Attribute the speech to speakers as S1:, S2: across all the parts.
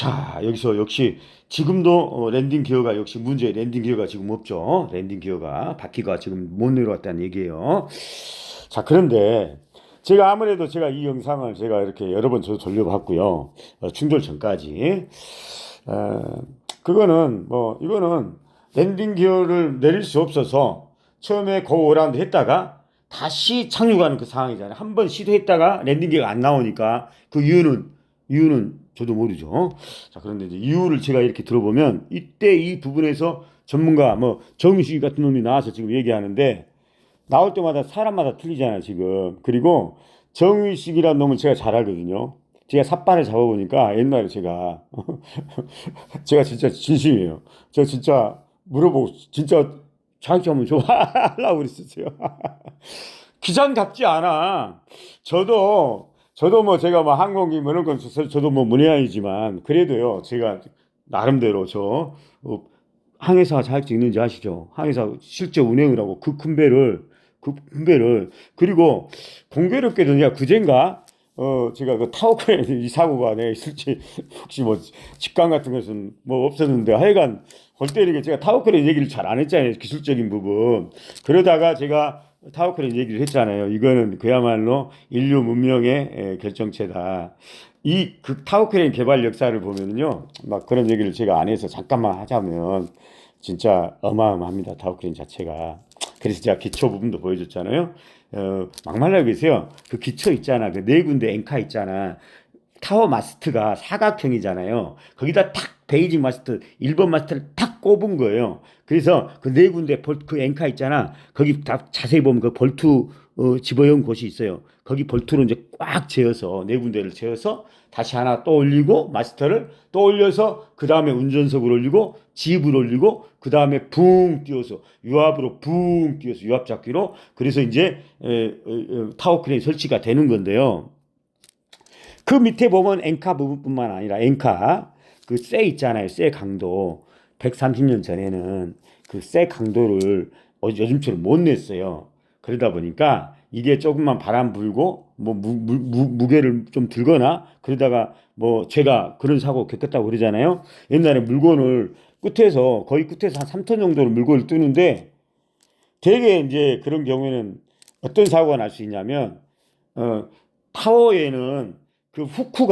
S1: 자, 여기서 역시 지금도 랜딩 기어가 역시 문제 랜딩 기어가 지금 없죠. 랜딩 기어가 바퀴가 지금 못 내려왔다는 얘기예요. 자, 그런데 제가 아무래도 제가 이 영상을 제가 이렇게 여러 번 저도 돌려봤고요. 충돌 전까지. 어, 그거는 뭐 이거는 랜딩 기어를 내릴 수 없어서 처음에 고어라운드 했다가 다시 착륙하는 그 상황이잖아요. 한 번 시도했다가 랜딩 기어가 안 나오니까 그 이유는 저도 모르죠. 자, 그런데 이제 이유를 제가 이렇게 들어보면 이때 이 부분에서 전문가 뭐 정의식 같은 놈이 나와서 지금 얘기하는데 나올 때마다 사람마다 틀리잖아요, 지금. 그리고 정의식이라는 놈은 제가 잘 알거든요. 제가 삿발을 잡아보니까 옛날에 제가 진짜 진심이에요. 저 진짜 물어보고 진짜 자격증 한번 좀 하려고 그랬었어요. 기장 같지 않아. 저도 뭐 제가 뭐 항공기 뭐 이런 건 저도 뭐 문외한이지만 그래도요 제가 나름대로 항해사 자격증 있는지 아시죠? 항해사 실제 운행을 하고 그 큰 배를 그리고 공교롭게도 제가 그젠가 제가 그 타워크레인 이 사고가 내 있을지 혹시 뭐 직관 같은 것은 뭐 없었는데 하여간 골 때리게 제가 타워크레인 얘기를 잘 안 했잖아요. 기술적인 부분. 그러다가 제가 타워크레인 얘기를 했잖아요. 이거는 그야말로 인류 문명의 결정체다. 이 그 타워크레인 개발 역사를 보면은요, 막 그런 얘기를 제가 안 해서 잠깐만 하자면 진짜 어마어마합니다. 타워크레인 자체가. 그래서 제가 기초 부분도 보여줬잖아요. 막말라 계세요. 그 기초 있잖아. 그 네 군데 앵카 있잖아. 타워 마스트가 사각형이잖아요. 거기다 탁 베이징 마스트 1번 마스트를 탁 꼽은 거예요. 그래서 그 네 군데 그 앵카 있잖아. 거기 다 자세히 보면 그 볼트 집어넣은 곳이 있어요. 거기 볼트로 이제 꽉 재어서 네 군데를 재어서 다시 하나 또 올리고 마스터를 또 올려서 그 다음에 운전석을 올리고 집을 올리고 그 다음에 붕 띄워서 유압으로 붕 띄워서 유압잡기로 그래서 이제 타워 크레인 설치가 되는 건데요. 그 밑에 보면 앵카 부분뿐만 아니라 앵카 그 쇠 있잖아요. 쇠 강도 130년 전에는 그 쇠 강도를 요즘처럼 못 냈어요. 그러다 보니까 이게 조금만 바람 불고 뭐 무게를 좀 들거나 그러다가 뭐 제가 그런 사고 겪었다고 그러잖아요. 옛날에 물건을 끝에서 거의 끝에서 한 3톤 정도로 물건을 뜨는데 되게 이제 그런 경우에는 어떤 사고가 날 수 있냐면 어, 타워에는 그 후크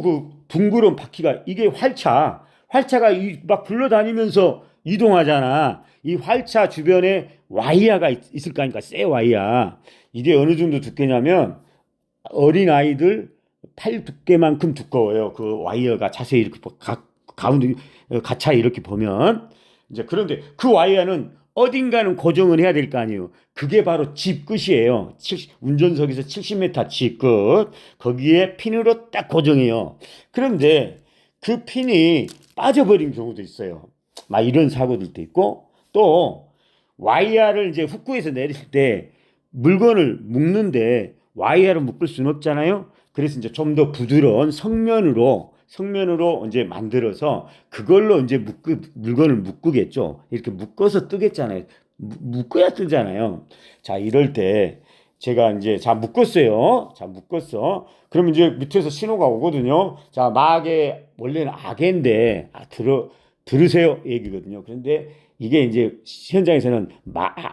S1: 그 둥그런 바퀴가 이게 활차가 막 굴러다니면서 이동하잖아. 이 활차 주변에 와이어가 있을 거 아닙니까? 쇠 와이어. 이게 어느 정도 두께냐면 어린 아이들 팔 두께만큼 두꺼워요. 그 와이어가 자세히 이렇게 가운데 가차 이렇게 보면 이제 그런데 그 와이어는 어딘가는 고정을 해야 될 거 아니에요. 그게 바로 집 끝이에요. 운전석에서 70m 집 끝. 거기에 핀으로 딱 고정해요. 그런데 그 핀이 빠져버린 경우도 있어요. 막 이런 사고들도 있고 또 와이어를 이제 후크에서 내릴 때 물건을 묶는데 와이어를 묶을 수는 없잖아요. 그래서 이제 좀 더 부드러운 성면으로 이제 만들어서 그걸로 이제 물건을 묶겠죠. 이렇게 묶어서 뜨겠잖아요. 묶어야 뜨잖아요. 자, 이럴 때 제가 이제 자 묶었어요. 자 묶었어. 그러면 이제 밑에서 신호가 오거든요. 자 막에 원래는 악인데 들으세요 얘기거든요. 그런데 이게 이제 현장에서는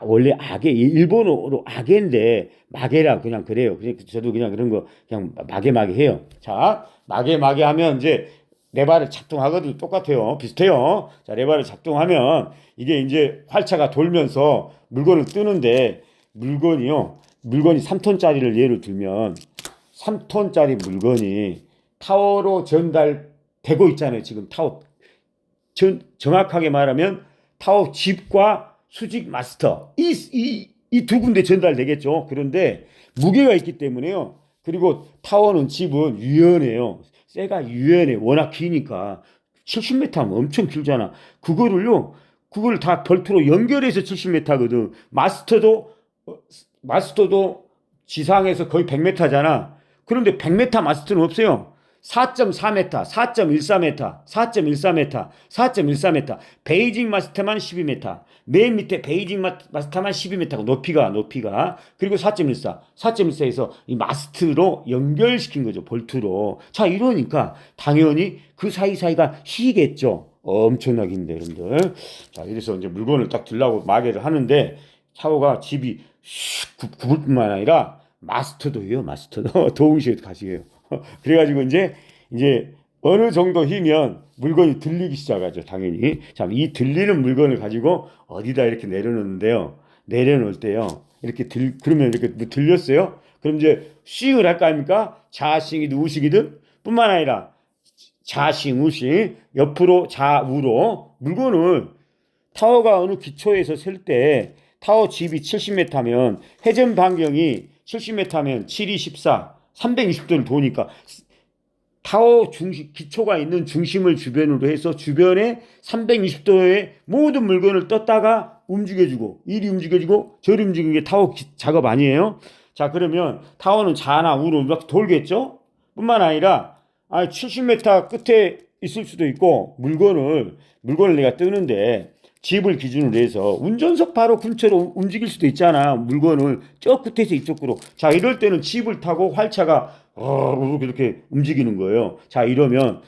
S1: 원래 악의 일본어로 악인데 마개라 그냥 그래요. 그냥 저도 그냥 그런 거 그냥 마개 해요. 자 마개 하면 이제 레바를 작동하거든요. 똑같아요. 비슷해요. 자 레바를 작동하면 이게 이제 활차가 돌면서 물건을 뜨는데 물건이 3톤짜리를 예를 들면 3톤짜리 물건이 타워로 전달되고 있잖아요. 지금 타워 정확하게 말하면 타워 집과 수직 마스터 이 두 군데 전달되겠죠. 그런데 무게가 있기 때문에요. 그리고 타워는 집은 유연해요. 쇠가 유연해. 워낙 기니까 70m 하면 엄청 길잖아. 그걸 다 볼트로 연결해서 70m거든. 마스터도 지상에서 거의 100m잖아. 그런데 100m 마스터는 없어요. 4.4m, 4.14m, 4.14m, 4.14m. 베이징 마스터만 12m. 맨 밑에 베이징 마스터만 12m고 높이가. 그리고 4.14. 4.14에서 이 마스트로 연결시킨 거죠. 볼트로. 자, 이러니까 당연히 그 사이사이가 휘겠죠. 엄청나게 힘든데, 여러분들. 자, 이래서 이제 물건을 딱 들라고 마개를 하는데 타워가 집이 슉 굽을 뿐만 아니라 마스터도요, 마스터도. 도움시에도 가시게요. 그래가지고 이제 어느 정도 휘면 물건이 들리기 시작하죠, 당연히. 자, 이 들리는 물건을 가지고 어디다 이렇게 내려놓는데요. 내려놓을 때요. 그러면 이렇게 뭐 들렸어요? 그럼 이제 싱을 할까 합니까? 좌싱이든 우싱이든 뿐만 아니라 좌싱, 우싱, 옆으로 좌우로 물건을 타워가 어느 기초에서 셀 때 타워 집이 70m면 회전 반경이 70m면 7, 2, 14, 320도를 도니까 타워 기초가 있는 중심을 주변으로 해서 주변에 320도의 모든 물건을 떴다가 움직여주고 이리 움직여주고 저리 움직이는 게 타워 작업 아니에요? 자, 그러면 타워는 좌나 우로 막 돌겠죠? 뿐만 아니라 70m 끝에 있을 수도 있고 물건을 내가 뜨는데 집을 기준으로 해서 운전석 바로 근처로 움직일 수도 있잖아. 물건을 저 끝에서 이쪽으로. 자, 이럴 때는 집을 타고 활차가 이렇게 움직이는 거예요. 자, 이러면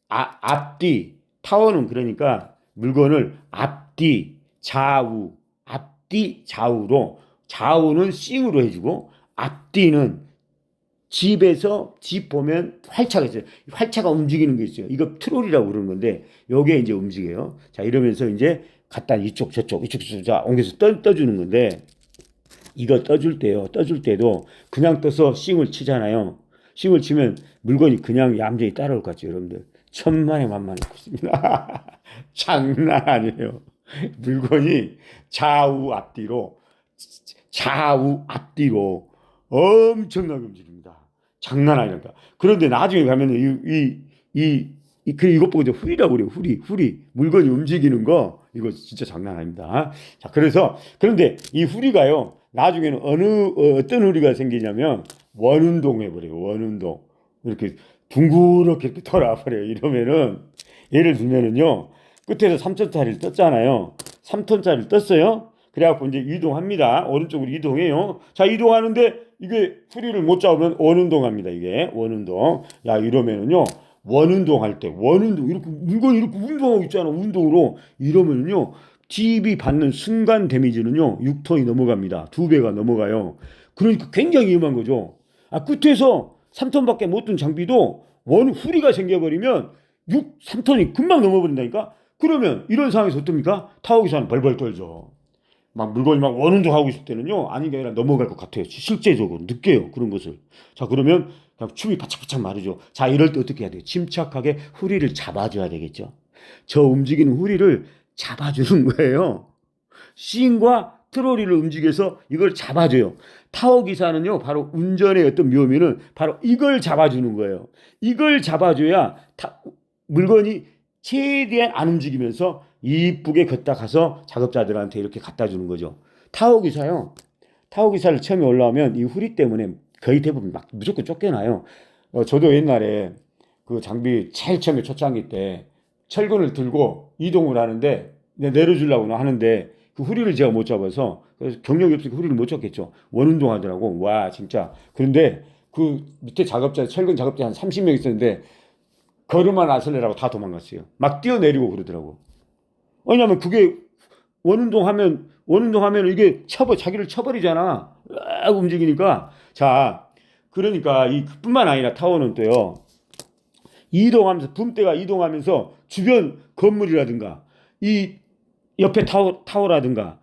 S1: 앞뒤 타워는 그러니까 물건을 앞뒤 좌우로 좌우는 싱으로 해주고 앞뒤는 집 보면 활차가 있어요. 활차가 움직이는 게 있어요. 이거 트롤이라고 그러는 건데, 요게 이제 움직여요. 자, 이러면서 이제 갖다 이쪽, 저쪽, 자, 옮겨서 떠주는 건데, 이거 떠줄 때도 그냥 떠서 싱을 치잖아요. 싱을 치면 물건이 그냥 얌전히 따라올 것 같죠, 여러분들. 천만에 만만해 있습니다. 장난 아니에요. 물건이 좌우 앞뒤로 엄청나게 움직입니다. 장난 아니니까. 그런데 나중에 가면은 이것 보고 이제 후리라고 그래요. 후리. 물건이 움직이는 거, 이거 진짜 장난 아닙니다. 자, 그런데 이 후리가요, 나중에는 어떤 후리가 생기냐면, 원운동 해버려요. 원운동. 이렇게 둥그렇게 이렇게 돌아버려요. 이러면은, 예를 들면은요, 끝에서 3톤짜리를 떴잖아요. 3톤짜리를 떴어요. 그래갖고 이제 이동합니다. 오른쪽으로 이동해요. 자, 이동하는데 이게 후리를 못 잡으면 원운동합니다. 이게 원운동. 야, 이러면은요, 원운동 할 때 이렇게 물건이 이렇게 운동하고 있잖아. 운동으로 이러면은요, 집이 받는 순간 데미지는요 6톤이 넘어갑니다. 2배가 넘어가요. 그러니까 굉장히 위험한 거죠. 끝에서 3톤밖에 못 든 장비도 후리가 생겨버리면 3톤이 금방 넘어버린다니까. 그러면 이런 상황에서 어떻습니까? 타워 기사는 벌벌 떨죠. 막 물건이 막 원운동하고 있을 때는요, 아닌 게 아니라 넘어갈 것 같아요. 실제적으로 느껴요, 그런 것을. 자, 그러면 그냥 춤이 바짝바짝 마르죠. 자, 이럴 때 어떻게 해야 돼요? 침착하게 후리를 잡아줘야 되겠죠. 저 움직이는 후리를 잡아주는 거예요. 싱과 트로리를 움직여서 이걸 잡아줘요. 타워 기사는요, 바로 운전의 어떤 묘미는 바로 이걸 잡아주는 거예요. 이걸 잡아줘야 물건이 최대한 안 움직이면서 이쁘게 걷다 가서 작업자들한테 이렇게 갖다 주는 거죠. 타워 기사를 처음에 올라오면 이 후리 때문에 거의 대부분 막 무조건 쫓겨나요. 저도 옛날에 그 장비 제일 처음에 초창기 때 철근을 들고 이동을 하는데 내려주려고 하는데 그 후리를 제가 못 잡아서, 그래서 경력이 없으니까 후리를 못 잡겠죠. 원운동 하더라고. 와, 진짜. 그런데 그 밑에 철근 작업자 한 30명 있었는데 걸음만 나설래라고 다 도망갔어요. 막 뛰어내리고 그러더라고. 왜냐면 그게 원운동하면 이게 자기를 쳐버리잖아. 막 움직이니까. 자, 그러니까 뿐만 아니라 타워는 또요, 이동하면서 붐대가 이동하면서 주변 건물이라든가 이 옆에 타워라든가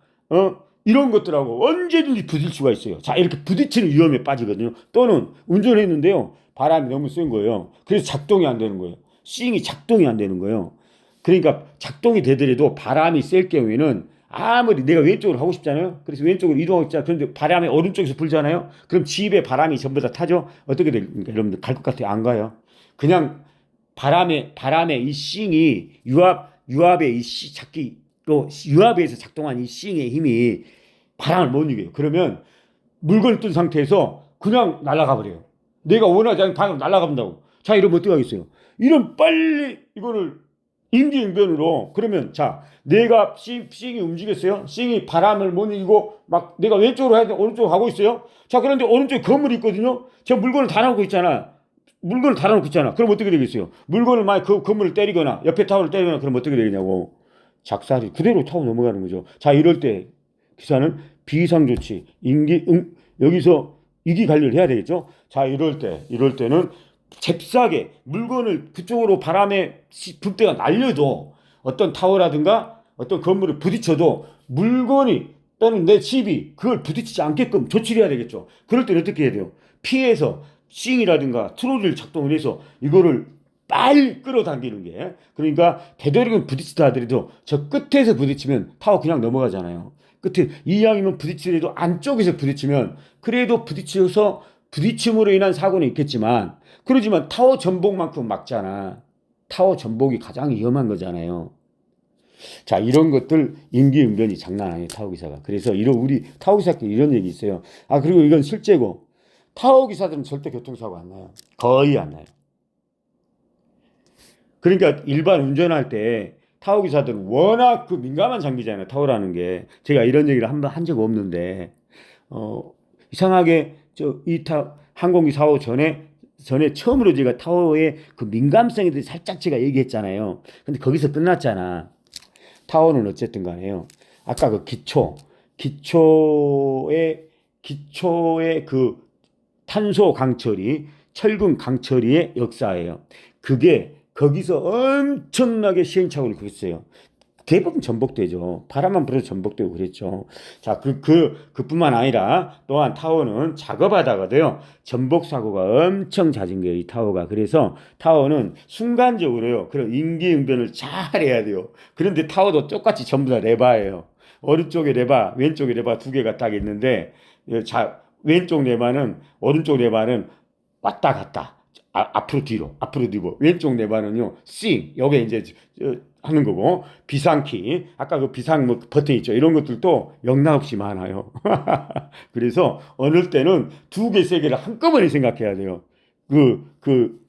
S1: 이런 것들하고 언제든지 부딪힐 수가 있어요. 자, 이렇게 부딪히는 위험에 빠지거든요. 또는 운전했는데요, 바람이 너무 센 거예요. 그래서 작동이 안 되는 거예요. 싱이 작동이 안 되는 거예요. 그러니까 작동이 되더라도 바람이 셀 경우에는 아무리 내가 왼쪽으로 하고 싶잖아요. 그래서 왼쪽으로 이동하고 있잖아요. 그런데 바람이 오른쪽에서 불잖아요. 그럼 집에 바람이 전부 다 타죠. 어떻게 됩니까? 여러분들 갈 것 같아요? 안 가요. 그냥 바람에 이 싱이 유압의 또 유압에서 작동한 이 싱의 힘이 바람을 못 이겨요. 그러면 물건을 뜬 상태에서 그냥 날아가 버려요. 내가 원하지 않는 방향으로 날아간다고. 자, 이러면 어떻게 하겠어요? 이런 빨리 이거를 임기응변으로 그러면 자, 내가 싱이 움직였어요. 싱이 바람을 못 이기고 막 내가 왼쪽으로 해야 돼. 오른쪽으로 가고 있어요. 자, 그런데 오른쪽에 건물이 있거든요. 제가 물건을 다 놓고 있잖아. 물건을 다 놓고 있잖아. 그럼 어떻게 되겠어요? 물건을 만약 그 건물을 때리거나 옆에 타워를 때리거나 그럼 어떻게 되겠냐고. 작살이 그대로 타고 넘어가는 거죠. 자, 이럴 때 기사는 비상조치, 여기서 이기관리를 해야 되겠죠. 자, 이럴 때는 잽싸게 물건을 그쪽으로 바람에 불대가 날려도 어떤 타워라든가 어떤 건물을 부딪혀도 물건이 또는 내 집이 그걸 부딪히지 않게끔 조치를 해야 되겠죠. 그럴 때는 어떻게 해야 돼요? 피해서 싱이라든가 트롤을 작동을 해서 이거를 빨리 끌어당기는 게 그러니까 되도록이면 부딪히다 하더라도 저 끝에서 부딪히면 타워 그냥 넘어가잖아요. 끝에 이왕이면 부딪히더라도 안쪽에서 부딪히면 그래도 부딪혀서 부딪힘으로 인한 사고는 있겠지만 그러지만 타워 전복만큼 막잖아. 타워 전복이 가장 위험한 거잖아요. 자, 이런 것들 임기응변이 장난 아니에요, 타워 기사가. 그래서 우리 타워 기사끼리 이런 얘기 있어요. 아, 그리고 이건 실제고 타워 기사들은 절대 교통사고 안 나요. 거의 안 나요. 그러니까 일반 운전할 때 타워 기사들은 워낙 그 민감한 장비잖아요. 타워라는 게. 제가 이런 얘기를 한 번 한 적 없는데 이상하게 항공기 사고 전에 처음으로 제가 타워의 그 민감성에 대해서 살짝 제가 얘기했잖아요. 근데 거기서 끝났잖아. 타워는 어쨌든 간에요. 아까 그 기초의 그 탄소 강처리, 철근 강처리의 역사예요. 그게 거기서 엄청나게 시행착오를 했어요. 대부분 전복되죠. 바람만 불어도 전복되고 그랬죠. 자, 그뿐만 아니라 또한 타워는 작업하다가도요, 전복 사고가 엄청 잦은 거예요, 이 타워가. 그래서 타워는 순간적으로요, 그런 임기응변을 잘 해야 돼요. 그런데 타워도 똑같이 전부 다 레바예요. 오른쪽에 레바, 왼쪽에 레바 두 개가 딱 있는데, 왼쪽 레바는, 오른쪽 레바는 왔다 갔다. 앞으로 뒤로 왼쪽 레바는요 여기 이제 하는 거고 비상키 아까 그 비상 뭐 버튼 있죠 이런 것들도 영락없이 많아요. 그래서 어느 때는 두 개 세 개를 한꺼번에 생각해야 돼요. 그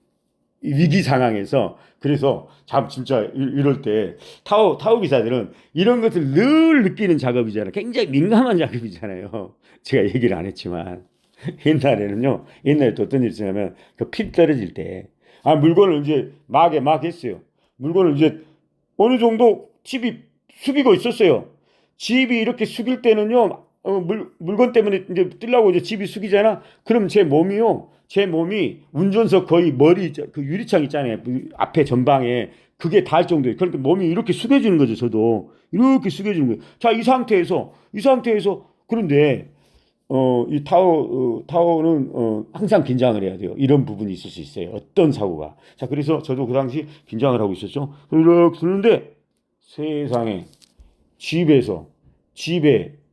S1: 위기 상황에서 그래서 진짜 이럴 때 타워 기사들은 이런 것을 늘 느끼는 작업이잖아요. 굉장히 민감한 작업이잖아요. 제가 얘기를 안 했지만. 옛날에 또 어떤 일이 있었냐면, 피 떨어질 때, 물건을 이제 막 했어요. 물건을 이제 어느 정도 집이 숙이고 있었어요. 집이 이렇게 숙일 때는요, 물건 때문에 이제 뛰려고 이제 집이 숙이잖아? 그럼 제 몸이 운전석 거의 그 유리창 있잖아요. 앞에 전방에. 그게 닿을 정도예요. 그러니까 몸이 이렇게 숙여지는 거죠, 저도. 이렇게 숙여지는 거예요. 자, 이 상태에서, 그런데, 이 타워는 항상 긴장을 해야 돼요. 이런 부분이 있을 수 있어요. 어떤 사고가. 자, 그래서 저도 그 당시 긴장을 하고 있었죠. 이렇게 두는데 세상에 집에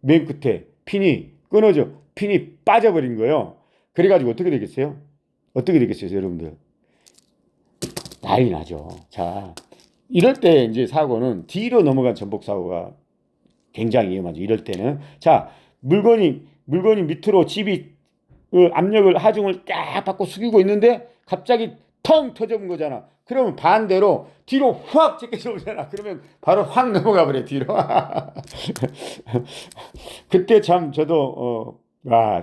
S1: 맨 끝에 핀이 빠져버린 거예요. 그래가지고 어떻게 되겠어요? 여러분들? 난리 나죠. 자, 이럴 때 이제 사고는 뒤로 넘어간 전복 사고가 굉장히 위험하죠. 이럴 때는. 자, 물건이 밑으로 집이 압력을 하중을 딱 받고 숙이고 있는데 갑자기 텅 터져본 거잖아. 그러면 반대로 뒤로 확 제껴져 오잖아. 그러면 바로 확 넘어가 버려 뒤로. 그때 참 저도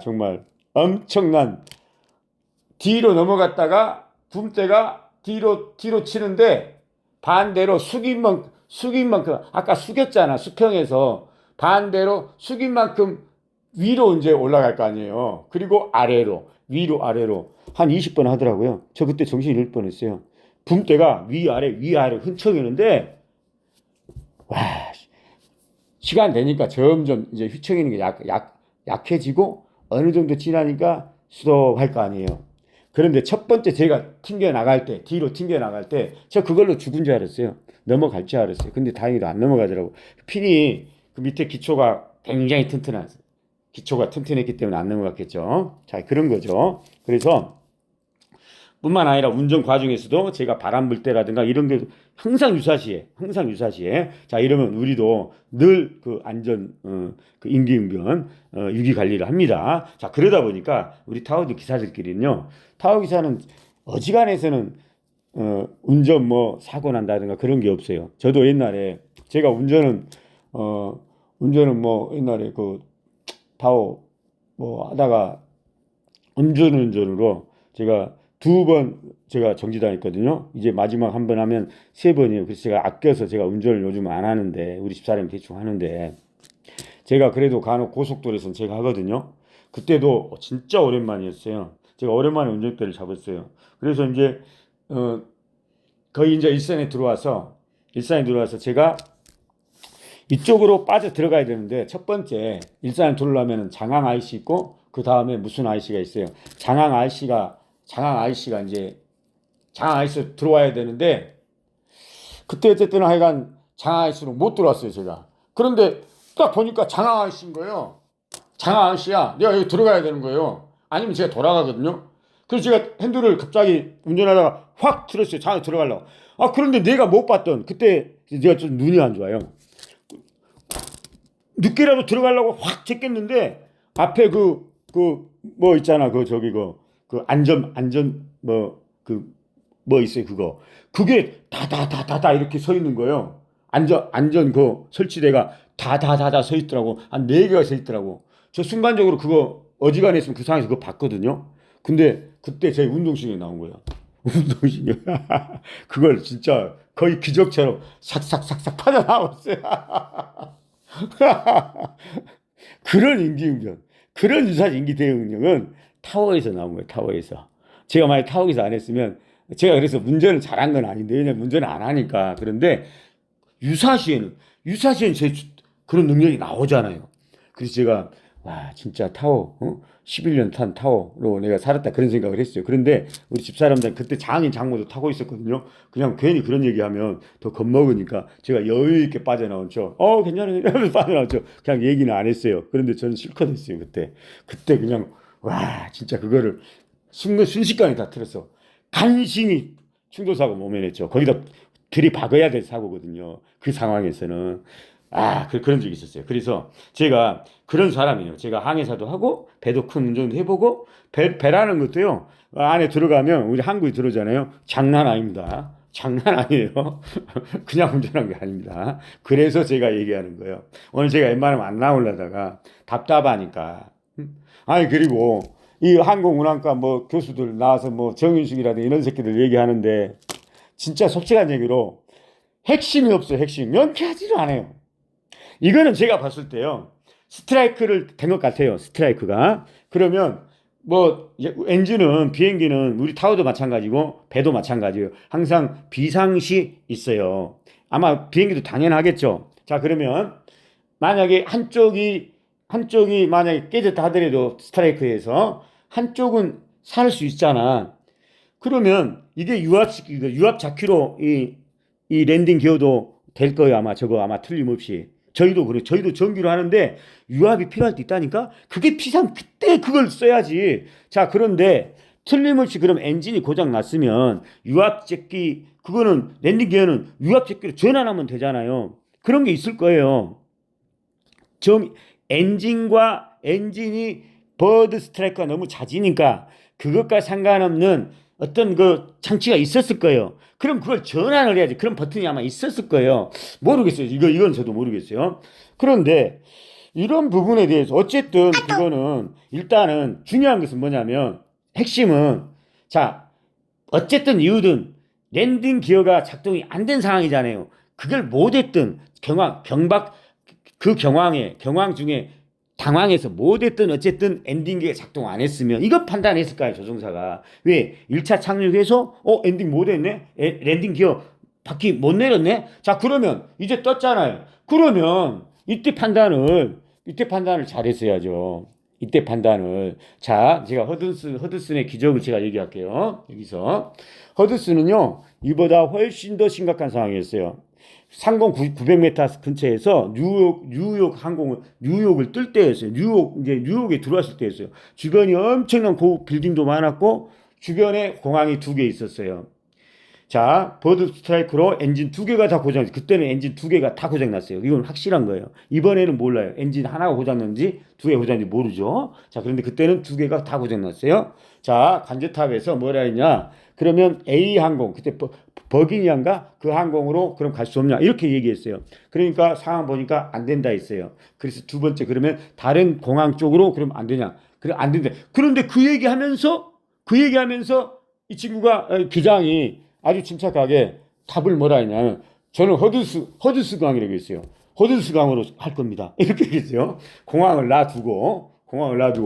S1: 정말 엄청난 뒤로 넘어갔다가 붐대가 뒤로 치는데 반대로 숙인 만큼 아까 숙였잖아. 수평에서 반대로 숙인 만큼 위로 이제 올라갈 거 아니에요. 그리고 위로 아래로 한 20번 하더라고요. 저 그때 정신 잃을 뻔했어요. 붐대가 위아래 휘청이는데 와, 시간 되니까 점점 이제 휘청이는 게 약해지고 어느 정도 지나니까 스톱할 거 아니에요. 그런데 첫 번째 제가 뒤로 튕겨 나갈 때 저 그걸로 죽은 줄 알았어요. 넘어갈 줄 알았어요. 근데 다행히도 안 넘어가더라고. 핀이 그 밑에 기초가 굉장히 튼튼했기 때문에 안 넘어갔겠죠. 자, 그런 거죠. 그래서 뿐만 아니라 운전 과정에서도 제가 바람 불 때라든가 이런 게 항상 유사시에, 항상 유사시에. 자, 이러면 우리도 늘 그 안전, 그 임기응변, 유기 관리를 합니다. 자, 그러다 보니까 우리 타워드 기사들끼리는요, 타워 기사는 어지간해서는 운전 뭐 사고 난다든가 그런 게 없어요. 저도 옛날에 제가 운전은 뭐 옛날에 그 타워 뭐 하다가 음주운전으로 제가 2번 제가 정지당했거든요. 이제 마지막 한 번 하면 3번이에요. 그래서 제가 아껴서 제가 운전을 요즘 안 하는데 우리 집사람이 대충 하는데 제가 그래도 간혹 고속도로에서는 제가 하거든요. 그때도 진짜 오랜만이었어요. 제가 오랜만에 운전대를 잡았어요. 그래서 이제 거의 이제 일산에 들어와서 제가 이쪽으로 빠져 들어가야 되는데 첫 번째 일산에 들어오려면 장항 IC 있고 그 다음에 무슨 IC가 있어요. 장항 IC가 이제 장항 IC로 들어와야 되는데 그때 어쨌든 하여간 장항 IC로 못 들어왔어요 제가. 그런데 딱 보니까 장항 IC인 거예요. 장항 IC야. 내가 여기 들어가야 되는 거예요. 아니면 제가 돌아가거든요. 그래서 제가 핸들을 갑자기 운전하다가 확 틀었어요. 장항에 들어가려고. 아 그런데 내가 못 봤던 그때 내가 좀 눈이 안 좋아요. 늦게라도 들어가려고 확 제꼈는데 앞에 뭐 있잖아 그 안전 뭐 있어요 그거 그게 다다다다다 이렇게 서 있는 거예요. 안전 그 설치대가 다다다다 서 있더라고. 한 4개가 서 있더라고. 저 순간적으로 그거 어지간했으면 그 상황에서 그거 봤거든요. 근데 그때 제 운동신경이 나온 거예요. 운동신경. 그걸 진짜 거의 기적처럼 싹싹싹싹 빠져나왔어요. 그런 임기응변, 그런 유사 임기 대응력은 타워에서 나온 거예요. 타워에서. 제가 만약 타워에서 안 했으면 제가 그래서 운전을 잘한 건 아닌데 왜냐면 운전을 안 하니까. 그런데 유사시에는 그런 능력이 나오잖아요. 그래서 제가 와 진짜 타워 11년 탄 타워로 내가 살았다 그런 생각을 했어요. 그런데 우리 집사람들 그때 장인 장모도 타고 있었거든요. 그냥 괜히 그런 얘기하면 더 겁먹으니까 제가 여유 있게 빠져나왔죠. 괜찮아요. 빠져나왔죠. 그냥 얘기는 안 했어요. 그런데 저는 실컷 했어요. 그때 그냥 와 진짜 그거를 순식간에 다 틀었어. 간신히 충돌사고 모면했죠. 거기다 들이박아야 될 사고거든요. 그 상황에서는. 그런 적이 있었어요. 그래서 제가 그런 사람이에요. 제가 항해사도 하고, 배도 큰 운전도 해보고, 배라는 것도요, 안에 들어가면, 우리 한국에 들어오잖아요. 장난 아닙니다. 장난 아니에요. 그냥 운전한 게 아닙니다. 그래서 제가 얘기하는 거예요. 오늘 제가 웬만하면 안 나오려다가 답답하니까. 그리고 이 항공운항과 뭐 교수들 나와서 뭐 정윤식이라든가 이런 새끼들 얘기하는데, 진짜 솔직한 얘기로 핵심이 없어요. 핵심. 명쾌하지도 않아요. 이거는 제가 봤을 때요. 스트라이크를 된 것 같아요. 스트라이크가. 그러면 뭐 비행기는 우리 타워도 마찬가지고 배도 마찬가지예요. 항상 비상시 있어요. 아마 비행기도 당연하겠죠. 자, 그러면 만약에 한쪽이 만약에 깨졌다 하더라도 스트라이크에서 한쪽은 살 수 있잖아. 그러면 이게 유압 자키로 이 랜딩 기어도 될 거예요. 아마 틀림없이. 저희도 전기로 하는데 유압이 필요할 때 있다니까? 그게 피상 그때 그걸 써야지. 자, 그런데 틀림없이 그럼 엔진이 고장 났으면 유압 제끼 그거는 랜딩 기어는 유압 제끼로 전환하면 되잖아요. 그런 게 있을 거예요. 엔진이 버드 스트라이크가 너무 잦으니까 그것과 상관없는 어떤 그 장치가 있었을 거예요. 그럼 그걸 전환을 해야지. 그런 버튼이 아마 있었을 거예요. 모르겠어요. 이건 저도 모르겠어요. 그런데 이런 부분에 대해서 어쨌든 그거는 일단은 중요한 것은 뭐냐면 핵심은 자 어쨌든 이유든 랜딩 기어가 작동이 안 된 상황이잖아요. 그걸 못했든 경황 중에 당황해서 못했든 어쨌든 엔딩 기어가 작동 안 했으면 이거 판단했을까요 조종사가. 왜 1차 착륙해서 엔딩 못했네 랜딩 기어 바퀴 못 내렸네. 자 그러면 이제 떴잖아요. 그러면 이때 판단을 잘했어야죠. 이때 판단을. 자 제가 허드슨의 기적을 제가 얘기할게요. 여기서 허드슨은요 이보다 훨씬 더 심각한 상황이었어요. 상공 900m 근처에서 뉴욕을 뜰 때였어요. 뉴욕에 들어왔을 때였어요. 주변이 엄청난 고급 빌딩도 많았고 주변에 공항이 2개 있었어요. 자, 버드 스트라이크로 엔진 2개가 다 고장났어요. 그때는 엔진 2개가 다 고장났어요. 이건 확실한 거예요. 이번에는 몰라요. 엔진 하나가 고장났는지 2개 고장났는지 모르죠. 자, 그런데 그때는 2개가 다 고장났어요. 자, 관제탑에서 뭐라 했냐. 그러면 A항공, 그때 버기니안가 그 항공으로 그럼 갈 수 없냐. 이렇게 얘기했어요. 그러니까 상황 보니까 안 된다 했어요. 그래서 두 번째, 그러면 다른 공항 쪽으로 그럼 안 되냐. 그래, 안 된다. 그런데 그 얘기하면서 이 친구가, 기장이 아주 침착하게 답을 뭐라 했냐면, 저는 허드스강이라고 했어요. 허드스강으로 할 겁니다. 이렇게 얘기했어요. 공항을 놔두고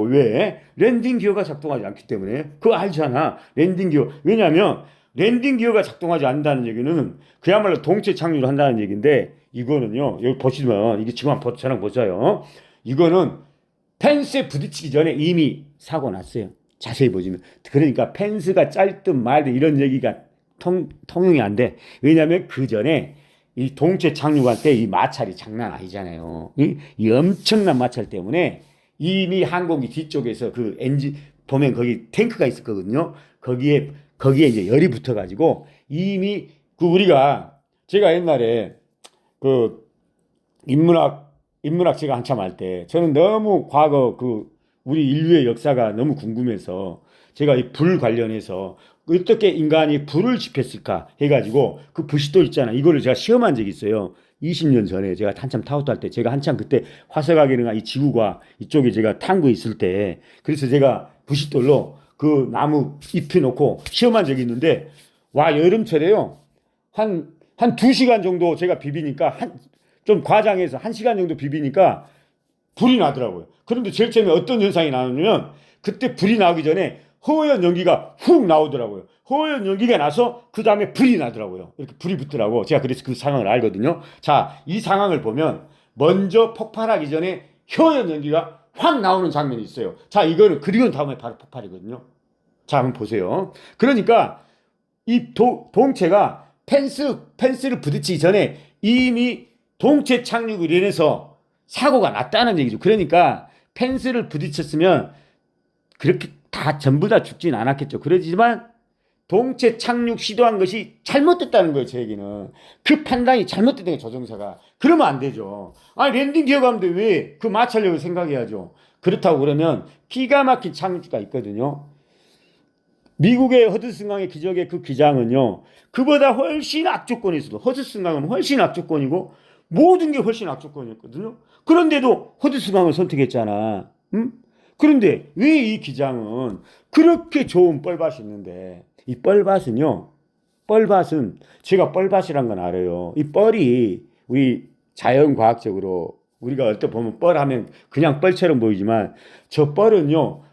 S1: 왜? 랜딩 기어가 작동하지 않기 때문에. 그거 알잖아. 랜딩 기어. 왜냐하면 랜딩 기어가 작동하지 않는다는 얘기는 그야말로 동체 착륙을 한다는 얘기인데, 이거는요, 여기 보시면 이게 지금 한번 저랑 보자요. 이거는 펜스에 부딪히기 전에 이미 사고 났어요. 자세히 보시면. 그러니까 펜스가 짧든 말든 이런 얘기가 통용이 안 돼. 왜냐하면 그 전에 이 동체 착륙할 때 이 마찰이 장난 아니잖아요. 이 엄청난 마찰 때문에 이미 항공기 뒤쪽에서 그 엔진 보면 거기 탱크가 있었거든요. 거기에 이제 열이 붙어가지고 이미 제가 옛날에 그 인문학 제가 한참 할 때 저는 너무 과거 우리 인류의 역사가 너무 궁금해서 제가 이 불 관련해서 어떻게 인간이 불을 지폈을까 해가지고 그 부시도 있잖아. 이거를 제가 시험한 적이 있어요. 20년 전에 제가 한참 타워할 때 제가 한참 그때 화석학이나 이 지구과 이쪽에 제가 탐구에 있을 때 그래서 제가 부싯돌로 그 나무 잎에 놓고 시험한 적이 있는데 와 여름철에요. 한 2시간 정도 제가 비비니까 좀 과장해서 1시간 정도 비비니까 불이 나더라고요. 그런데 제일 처음에 어떤 현상이 나오냐면 그때 불이 나오기 전에 허연 연기가 훅 나오더라고요. 허연 연기가 나서 그 다음에 불이 나더라고요. 이렇게 불이 붙더라고. 제가 그래서 그 상황을 알거든요. 자, 이 상황을 보면 먼저 폭발하기 전에 허연 연기가 확 나오는 장면이 있어요. 자, 이거는 그리고 다음에 바로 폭발이거든요. 자, 한번 보세요. 그러니까 이 동체가 펜스를 부딪히기 전에 이미 동체 착륙을 인해서 사고가 났다는 얘기죠. 그러니까 펜스를 부딪혔으면 그렇게 전부 다 죽진 않았겠죠. 그러지만 동체 착륙 시도한 것이 잘못됐다는 거예요. 제 얘기는. 그 판단이 잘못됐다는 거예요. 조종사가. 그러면 안 되죠. 아니 랜딩 기어가 하는데 왜 그 마찰력을 생각해야죠. 그렇다고 그러면 기가 막힌 착륙기가 있거든요. 미국의 허드슨강의 기적의 그 기장은요. 그보다 훨씬 악조건이 있어도 허드슨강은 훨씬 악조건이고 모든 게 훨씬 악조건이었거든요. 그런데도 허드슨강을 선택했잖아. 응? 그런데 왜 이 기장은 그렇게 좋은 뻘밭이 있는데 이 뻘밭은 제가 뻘밭이란 건 알아요. 이 뻘이 우리 자연과학적으로 우리가 어떻게 보면 뻘하면 그냥 뻘처럼 보이지만 저 뻘은요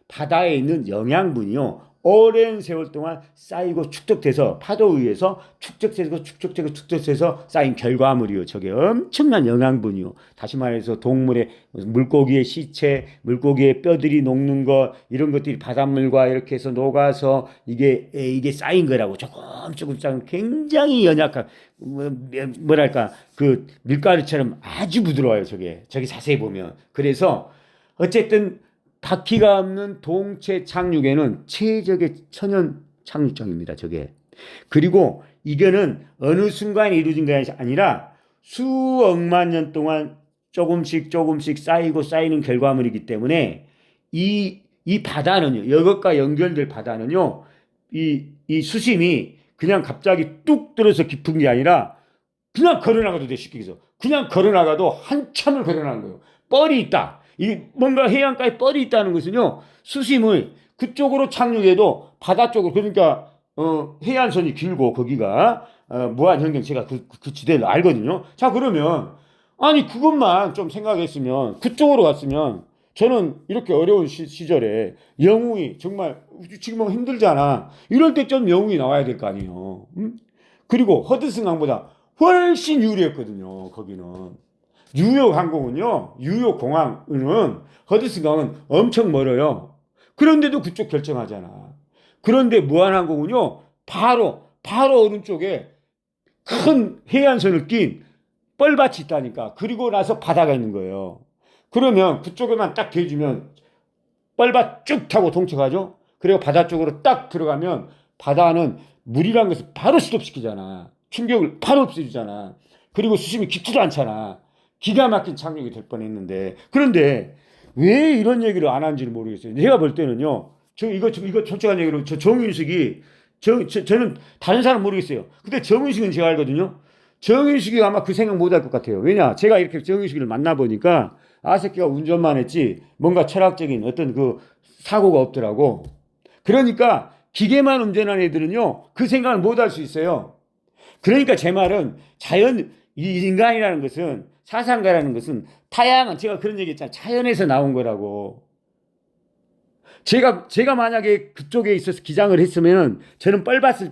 S1: 바다에 있는 영양분이요 오랜 세월 동안 쌓이고 축적돼서 파도에 의해서 축적돼서 쌓인 결과물이요. 저게 엄청난 영양분이요. 다시 말해서 동물의 물고기의 시체, 물고기의 뼈들이 녹는 것 이런 것들이 바닷물과 이렇게 해서 녹아서 이게 쌓인 거라고 조금 쌓인 굉장히 연약한 뭐랄까 그 밀가루처럼 아주 부드러워요. 저게 자세히 보면 그래서 어쨌든 바퀴가 없는 동체 착륙에는 최적의 천연 착륙장입니다. 저게. 그리고 이거는 어느 순간에 이루어진 것이 아니라 수억만 년 동안 조금씩 쌓이는 결과물이기 때문에 이 바다는요. 이것과 연결될 바다는요. 이 수심이 그냥 갑자기 뚝 들어서 깊은 게 아니라 그냥 걸어나가도 돼. 쉽게 해서. 그냥 걸어나가도 한참을 걸어나가는 거예요. 뻘이 있다. 이 뭔가 해안가에 뻘이 있다는 것은요 수심을 그쪽으로 착륙해도 바다 쪽으로 그러니까 해안선이 길고 거기가 무한환경 제가 그 지대를 알거든요. 자 그러면 아니 그것만 좀 생각했으면 그쪽으로 갔으면 저는 이렇게 어려운 시절에 영웅이 정말 지금 힘들잖아. 이럴 때 좀 영웅이 나와야 될 거 아니에요. 그리고 허드슨강보다 훨씬 유리했거든요. 거기는. 뉴욕 항공은요, 뉴욕 공항은 허드슨강은 엄청 멀어요. 그런데도 그쪽 결정하잖아. 그런데 무한항공은요, 바로 오른쪽에 큰 해안선을 낀 뻘밭이 있다니까. 그리고 나서 바다가 있는 거예요. 그러면 그쪽에만 딱 대주면 뻘밭 쭉 타고 동쳐가죠. 그리고 바다 쪽으로 딱 들어가면 바다는 물이란 것을 바로 스톱시키잖아. 충격을 바로 없애주잖아. 그리고 수심이 깊지도 않잖아. 기가 막힌 착륙이 될 뻔했는데. 그런데 왜 이런 얘기를 안 하는지를 모르겠어요. 제가 볼 때는요. 이거 솔직한 얘기로 정윤식이 저는 다른 사람 모르겠어요. 근데 정윤식은 제가 알거든요. 정윤식이 아마 그 생각 못 할 것 같아요. 왜냐? 제가 이렇게 정윤식을 만나보니까 아 새끼가 운전만 했지 뭔가 철학적인 어떤 그 사고가 없더라고. 그러니까 기계만 운전하는 애들은요. 그 생각을 못 할 수 있어요. 그러니까 제 말은 이 인간이라는 것은 사상가라는 것은 타양은 제가 그런 얘기 했잖아요. 자연에서 나온 거라고. 제가 만약에 그쪽에 있어서 기장을 했으면 저는 뻘밭을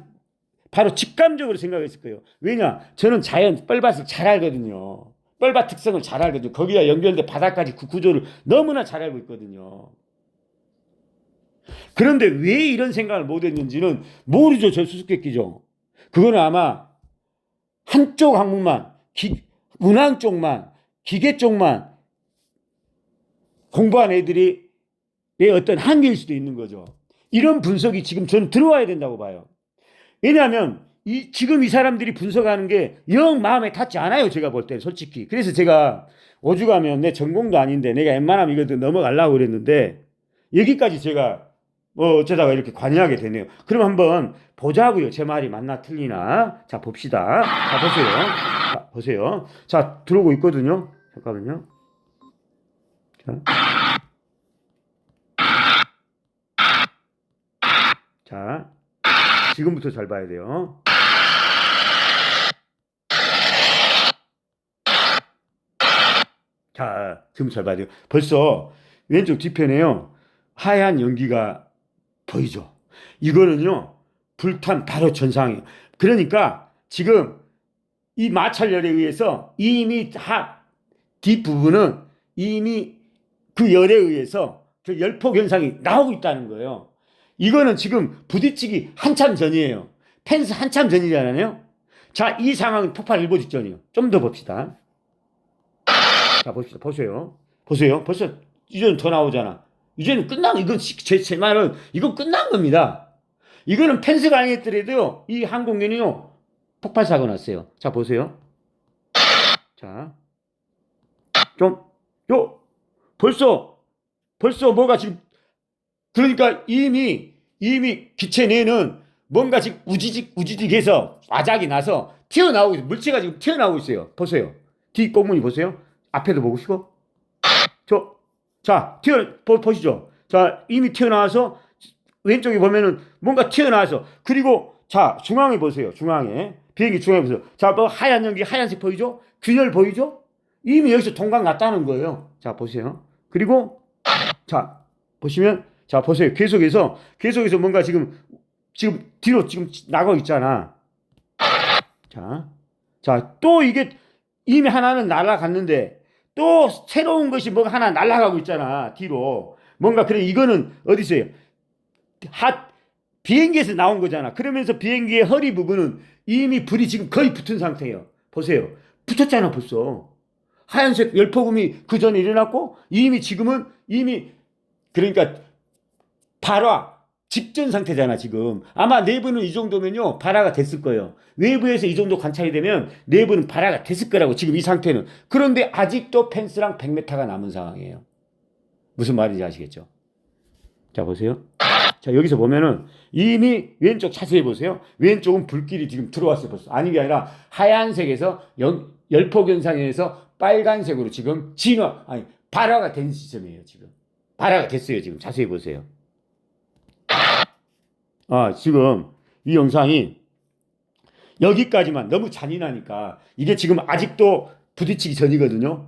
S1: 바로 직감적으로 생각했을 거예요. 왜냐? 저는 뻘밭을 잘 알거든요. 뻘밭 특성을 잘 알거든요. 거기와 연결된 바다까지 그 구조를 너무나 잘 알고 있거든요. 그런데 왜 이런 생각을 못 했는지는 모르죠. 저 수수께끼죠. 그거는 아마 한쪽 학문만, 문항 쪽만, 기계 쪽만 공부한 애들이 내 어떤 한계일 수도 있는 거죠. 이런 분석이 지금 저는 들어와야 된다고 봐요. 왜냐하면 지금 이 사람들이 분석하는 게 영 마음에 닿지 않아요. 제가 볼 때 솔직히. 그래서 제가 오죽하면 내 전공도 아닌데 내가 웬만하면 이것도 넘어가려고 그랬는데 여기까지 제가 뭐 어쩌다가 이렇게 관여하게 되네요. 그럼 한번 보자고요. 제 말이 맞나 틀리나. 자 봅시다. 자 보세요. 자 보세요. 자 들어오고 있거든요. 잠깐만요. 자 지금부터 잘 봐야 돼요. 자 지금 잘 봐야 돼요. 벌써 왼쪽 뒤편에요. 하얀 연기가 보이죠. 이거는요. 불탄 바로 전상이에요. 그러니까 지금 이 마찰열에 의해서 이미 뒷부분은 이미 그 열에 의해서 그 열폭 현상이 나오고 있다는 거예요. 이거는 지금 부딪히기 한참 전이에요. 펜스 한참 전이잖아요. 자, 이 상황은 폭발 일보 직전이에요. 좀 더 봅시다. 자, 봅시다. 보세요. 벌써 이제는 더 나오잖아. 이제는 이건 제 말은 이건 끝난 겁니다. 이거는 펜스가 아니었더라도 이 항공연이요. 폭발 사고 났어요. 자, 보세요. 자. 벌써 뭐가 지금 그러니까 이미 기체 내는 뭔가 지금 우지직해서 와작이 나서 튀어나오고 있어요. 물체가 지금 튀어나오고 있어요. 보세요. 뒤 꽁무니 보세요. 앞에도 보시고. 자, 보시죠. 자, 이미 튀어나와서 왼쪽에 보면은 뭔가 튀어나와서 그리고 자, 중앙에 보세요. 비행기 중앙에 보세요. 자, 뭐 하얀 연기, 하얀색 보이죠? 균열 보이죠? 이미 여기서 동강 났다는 거예요. 자, 보세요. 그리고 자, 보시면 자, 보세요. 계속해서 뭔가 지금 뒤로 지금 나가고 있잖아. 자, 또 이게 이미 하나는 날아갔는데 또 새로운 것이 뭐가 하나 날아가고 있잖아. 뒤로. 뭔가 그래 이거는 어디서요? 비행기에서 나온 거잖아. 그러면서 비행기의 허리 부분은 이미 불이 지금 거의 붙은 상태예요. 보세요. 붙었잖아, 벌써. 하얀색 열폭음이 그 전에 일어났고 지금은 그러니까 발화 직전 상태잖아 지금. 아마 내부는 이 정도면요 발화가 됐을 거예요. 외부에서 이 정도 관찰이 되면 내부는 발화가 됐을 거라고 지금 이 상태는. 그런데 아직도 펜스랑 100m가 남은 상황이에요. 무슨 말인지 아시겠죠? 자 보세요. 자 여기서 보면은 이미 왼쪽 자세히 보세요. 왼쪽은 불길이 지금 들어왔어요 벌써. 아닌 게 아니라 하얀색에서 열폭 현상에서 빨간색으로 지금 발화가 된 시점이에요 지금. 발화가 됐어요 지금. 자세히 보세요. 지금 이 영상이 여기까지만 너무 잔인하니까 이게 지금 아직도 부딪히기 전이거든요.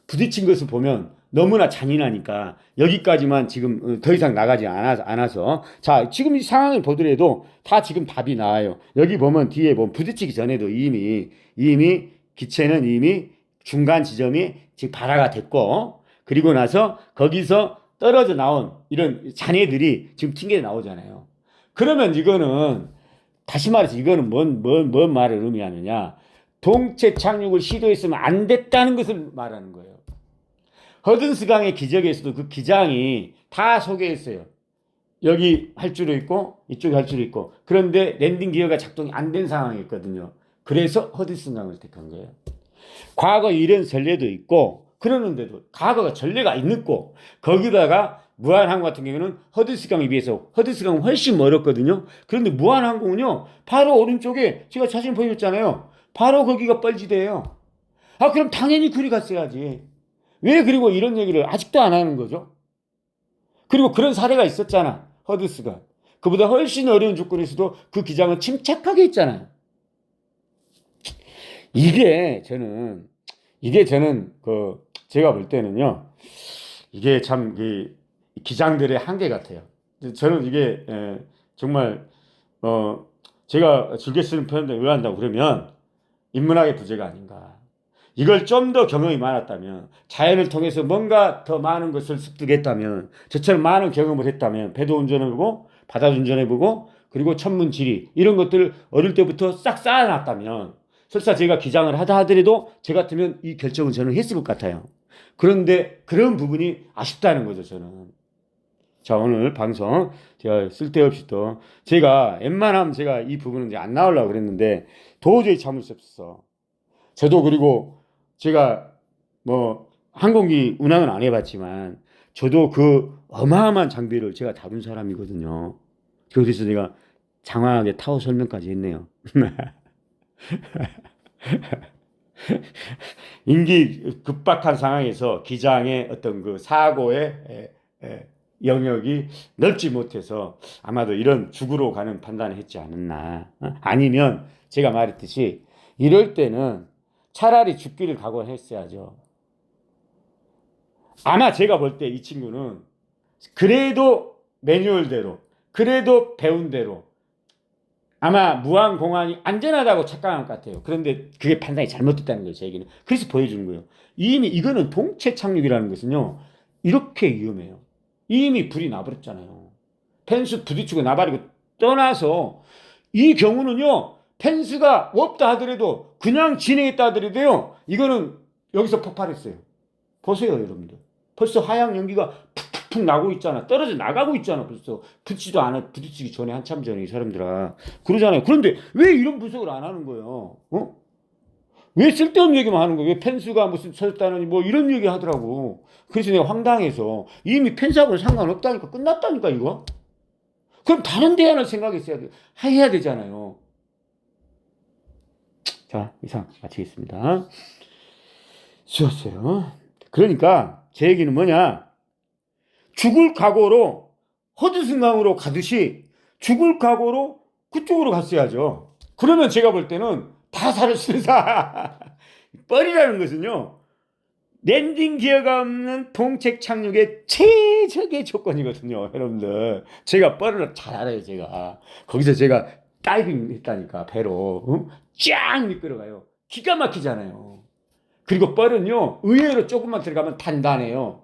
S1: 부딪힌 것을 보면 너무나 잔인하니까 여기까지만 지금 더 이상 나가지 않아서 자 지금 이 상황을 보더라도 다 지금 답이 나와요. 여기 보면 뒤에 보면 부딪히기 전에도 이미 기체는 이미 중간 지점이 지금 발화가 됐고 그리고 나서 거기서 떨어져 나온 이런 잔해들이 지금 튕겨 나오잖아요. 그러면 이거는 다시 말해서 이거는 뭔 말을 의미하느냐? 동체 착륙을 시도했으면 안 됐다는 것을 말하는 거예요. 허든스강의 기적에서도 그 기장이 다 소개했어요. 여기 할 줄도 있고 이쪽에 할 줄도 있고, 그런데 랜딩 기어가 작동이 안 된 상황이었거든요. 그래서 허든스강을 택한 거예요. 과거 이런 전례도 있고, 그러는데도 과거가 전례가 있고, 거기다가 무한항공 같은 경우는 허든스강에 비해서 허든스강은 훨씬 멀었거든요. 그런데 무한항공은요, 바로 오른쪽에 제가 사진 보여줬잖아요. 바로 거기가 뻘지대예요. 아, 그럼 당연히 그리 갔어야지. 왜 그리고 이런 얘기를 아직도 안 하는 거죠? 그리고 그런 사례가 있었잖아. 허든스강. 그보다 훨씬 어려운 조건에서도 그 기장을 침착하게 했잖아요. 이게 저는 제가 볼 때는요, 이게 참 기장들의 한계 같아요. 저는 이게 정말 제가 즐겨 쓰는 표현도 왜 한다고 그러면 인문학의 부재가 아닌가. 이걸 좀 더 경험이 많았다면, 자연을 통해서 뭔가 더 많은 것을 습득했다면, 저처럼 많은 경험을 했다면, 배도 운전해보고 바다도 운전해보고 그리고 천문지리 이런 것들을 어릴 때부터 싹 쌓아놨다면, 설사 제가 기장을 하다 하더라도 저 같으면 이 결정은 저는 했을 것 같아요. 그런데 그런 부분이 아쉽다는 거죠, 저는. 자, 오늘 방송 제가 쓸데없이 또 제가 웬만하면 제가 이 부분은 이제 안 나오려고 그랬는데 도저히 참을 수 없었어. 저도 그리고 제가 항공기 운항은 안 해봤지만 저도 그 어마어마한 장비를 제가 다룬 사람이거든요. 그래서 제가 장황하게 타워 설명까지 했네요. 인기 급박한 상황에서 기장의 어떤 그 사고의 영역이 넓지 못해서 아마도 이런 죽으로 가는 판단을 했지 않았나. 아니면 제가 말했듯이 이럴 때는 차라리 죽기를 각오했어야죠. 아마 제가 볼 때 이 친구는 그래도 매뉴얼대로, 그래도 배운 대로 아마 무한공항이 안전하다고 착각한 것 같아요. 그런데 그게 판단이 잘못됐다는 거예요, 제 얘기는. 그래서 보여주는 거예요. 이미 이거는 동체 착륙이라는 것은요, 이렇게 위험해요. 이미 불이 나버렸잖아요. 펜스 부딪히고 나발이고 떠나서, 이 경우는요, 펜스가 없다 하더라도 그냥 진행했다 하더라도요, 이거는 여기서 폭발했어요. 보세요, 여러분들. 벌써 하양 연기가 푹푹 나고 있잖아. 떨어져 나가고 있잖아. 벌써 부딪히기 전에, 한참 전에 이 사람들아 그러잖아요. 그런데 왜 이런 분석을 안 하는 거예요? 왜 쓸데없는 얘기만 하는 거예요? 왜 펜스가 무슨 터졌다느니 뭐 이런 얘기 하더라고. 그래서 내가 황당해서, 이미 펜스하고는 상관없다니까, 끝났다니까 이거. 그럼 다른 대안을 생각했어야 돼. 해야 되잖아요. 자, 이상 마치겠습니다. 수고하셨어요. 그러니까 제 얘기는 뭐냐, 죽을 각오로 허드슨강으로 가듯이 죽을 각오로 그쪽으로 갔어야죠. 그러면 제가 볼 때는 다 살았습니다. 뻘이라는 것은요, 랜딩 기어가 없는 동체 착륙의 최적의 조건이거든요, 여러분들. 제가 뻘을 잘 알아요. 제가 거기서 제가 다이빙 했다니까, 배로 쫙 미끄러가요. 기가 막히잖아요. 그리고 뻘은요, 의외로 조금만 들어가면 단단해요.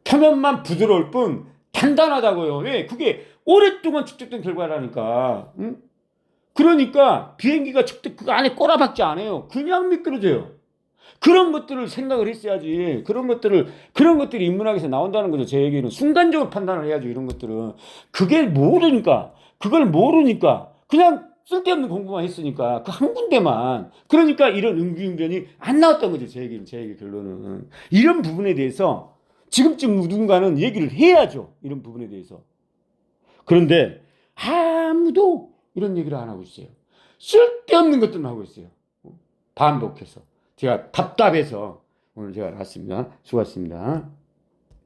S1: 표면만 부드러울 뿐 단단하다고요. 왜? 그게 오랫동안 축적된 결과라니까. 응? 그러니까 비행기가 그 안에 꼬라박지 않아요. 그냥 미끄러져요. 그런 것들을 생각을 했어야지. 그런 것들이 인문학에서 나온다는 거죠. 제 얘기는 순간적으로 판단을 해야죠. 이런 것들은. 그걸 모르니까 그냥 쓸데없는 공부만 했으니까, 그 한 군데만. 그러니까 이런 응기응변이 안 나왔던 거죠. 제 얘기 결론은. 이런 부분에 대해서 지금쯤 누군가는 얘기를 해야죠. 이런 부분에 대해서. 그런데 아무도 이런 얘기를 안 하고 있어요. 쓸데없는 것들만 하고 있어요. 반복해서. 제가 답답해서 오늘 제가 나왔습니다. 수고하셨습니다.